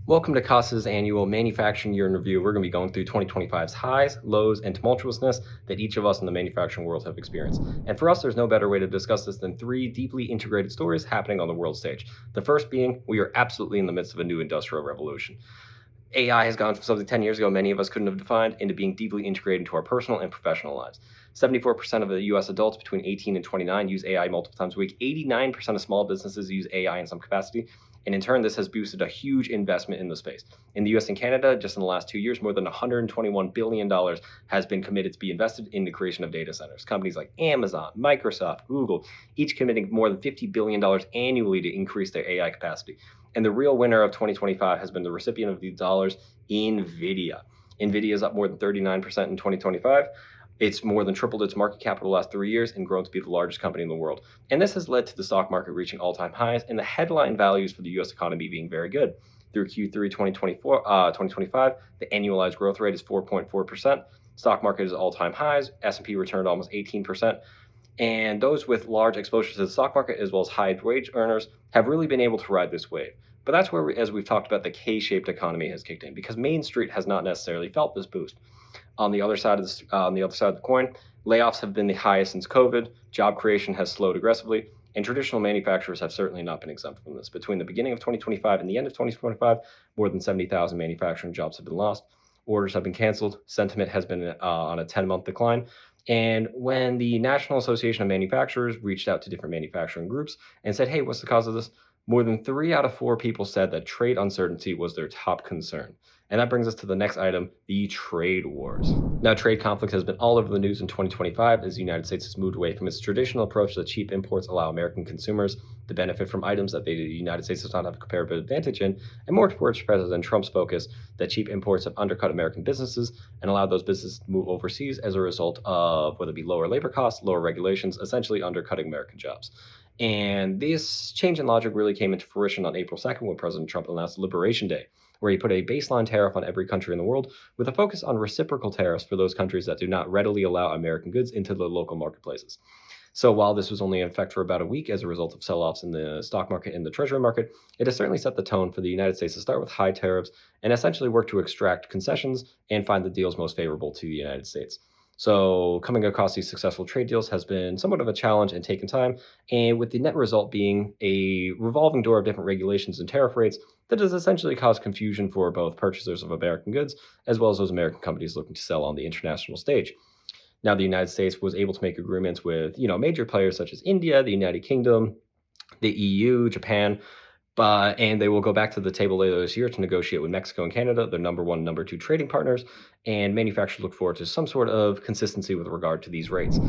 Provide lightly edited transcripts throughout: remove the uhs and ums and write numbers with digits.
Welcome to COSS's annual Manufacturing Year in Review. We're going to be going through 2025's highs, lows, and tumultuousness that each of us in the manufacturing world have experienced. And for us, there's no better way to discuss this than three deeply integrated stories happening on the world stage. The first being, we are absolutely in the midst of a new industrial revolution. AI has gone from something 10 years ago many of us couldn't have defined into being deeply integrated into our personal and professional lives. 74% of the US adults between 18 and 29 use AI multiple times a week. 89% of small businesses use AI in some capacity. And in turn, this has boosted a huge investment in the space. In the US and Canada, just in the last 2 years, more than $121 billion has been committed to be invested in the creation of data centers. Companies like Amazon, Microsoft, Google, each committing more than $50 billion annually to increase their AI capacity. And the real winner of 2025 has been the recipient of these dollars, NVIDIA. NVIDIA is up more than 39% in 2025. It's more than tripled its market cap over the last 3 years and grown to be the largest company in the world. And this has led to the stock market reaching all-time highs and the headline values for the U.S. economy being very good. Through Q3 2025, the annualized growth rate is 4.4%. Stock market is all-time highs. S&P returned almost 18%. And those with large exposure to the stock market, as well as high wage earners, have really been able to ride this wave. But that's where, as we've talked about, the K-shaped economy has kicked in, because Main Street has not necessarily felt this boost. On the other side of the coin, layoffs have been the highest since COVID. Job creation has slowed aggressively, and traditional manufacturers have certainly not been exempt from this. Between the beginning of 2025 and the end of 2025, more than 70,000 manufacturing jobs have been lost. Orders have been canceled. Sentiment has been on a 10-month decline. And when the National Association of Manufacturers reached out to different manufacturing groups and said, hey, what's the cause of this? More than 3 out of 4 people said that trade uncertainty was their top concern. And that brings us to the next item, the trade wars. Now, trade conflict has been all over the news in 2025 as the United States has moved away from its traditional approach that cheap imports allow American consumers to benefit from items that the United States does not have a comparative advantage in, and more towards President Trump's focus that cheap imports have undercut American businesses and allowed those businesses to move overseas as a result of whether it be lower labor costs, lower regulations, essentially undercutting American jobs. And this change in logic really came into fruition on April 2nd when President Trump announced Liberation Day, where he put a baseline tariff on every country in the world with a focus on reciprocal tariffs for those countries that do not readily allow American goods into the local marketplaces. So while this was only in effect for about a week as a result of sell-offs in the stock market and the treasury market, it has certainly set the tone for the United States to start with high tariffs and essentially work to extract concessions and find the deals most favorable to the United States. So coming across these successful trade deals has been somewhat of a challenge and taken time, and with the net result being a revolving door of different regulations and tariff rates that has essentially caused confusion for both purchasers of American goods as well as those American companies looking to sell on the international stage. Now, the United States was able to make agreements with, major players such as India, the United Kingdom, the EU, Japan, and they will go back to the table later this year to negotiate with Mexico and Canada, their number one, number two trading partners, and manufacturers look forward to some sort of consistency with regard to these rates.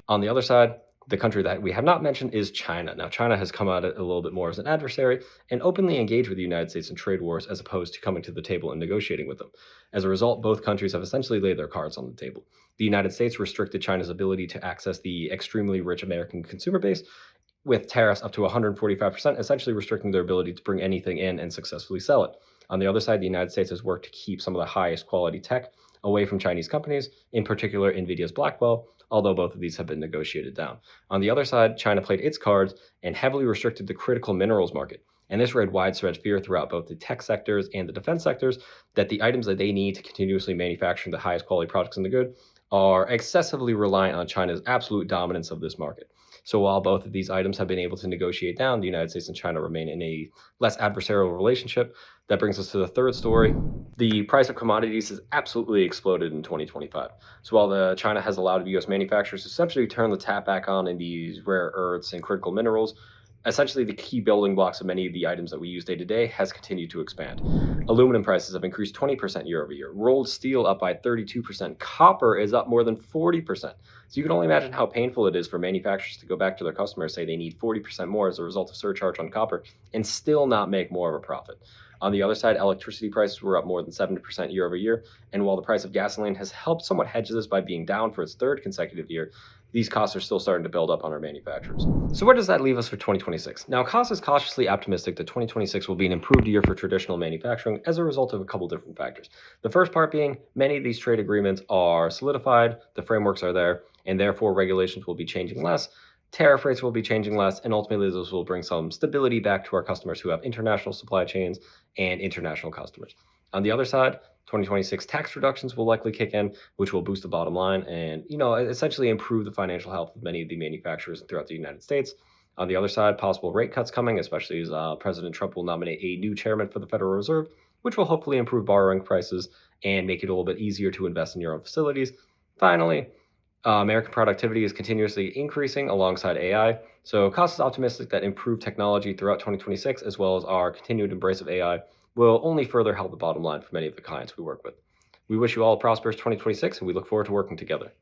On the other side, the country that we have not mentioned is China. Now, China has come at it a little bit more as an adversary and openly engaged with the United States in trade wars as opposed to coming to the table and negotiating with them. As a result, both countries have essentially laid their cards on the table. The United States restricted China's ability to access the extremely rich American consumer base with tariffs up to 145%, essentially restricting their ability to bring anything in and successfully sell it. On the other side, the United States has worked to keep some of the highest quality tech away from Chinese companies, in particular NVIDIA's Blackwell, although both of these have been negotiated down. On the other side, China played its cards and heavily restricted the critical minerals market. And this raised widespread fear throughout both the tech sectors and the defense sectors that the items that they need to continuously manufacture the highest quality products in the good are excessively reliant on China's absolute dominance of this market. So while both of these items have been able to negotiate down, the United States and China remain in a less adversarial relationship. That brings us to the third story. The price of commodities has absolutely exploded in 2025. So while China has allowed U.S. manufacturers to essentially turn the tap back on in these rare earths and critical minerals, essentially the key building blocks of many of the items that we use day to day has continued to expand. Aluminum prices have increased 20% year over year. Rolled steel up by 32%. Copper is up more than 40%. So you can only imagine how painful it is for manufacturers to go back to their customers, say they need 40% more as a result of surcharge on copper, and still not make more of a profit. On the other side, electricity prices were up more than 70% year over year. And while the price of gasoline has helped somewhat hedge this by being down for its third consecutive year, these costs are still starting to build up on our manufacturers. So where does that leave us for 2026? Now, COSS is cautiously optimistic that 2026 will be an improved year for traditional manufacturing as a result of a couple different factors. The first part being many of these trade agreements are solidified, the frameworks are there, and therefore regulations will be changing less. Tariff rates will be changing less, and ultimately this will bring some stability back to our customers who have international supply chains and international customers. On the other side, 2026 tax reductions will likely kick in, which will boost the bottom line and, essentially improve the financial health of many of the manufacturers throughout the United States. On the other side, possible rate cuts coming, especially as President Trump will nominate a new chairman for the Federal Reserve, which will hopefully improve borrowing prices and make it a little bit easier to invest in your own facilities. Finally, American productivity is continuously increasing alongside AI. So COSS is optimistic that improved technology throughout 2026, as well as our continued embrace of AI, will only further help the bottom line for many of the clients we work with. We wish you all a prosperous 2026, and we look forward to working together.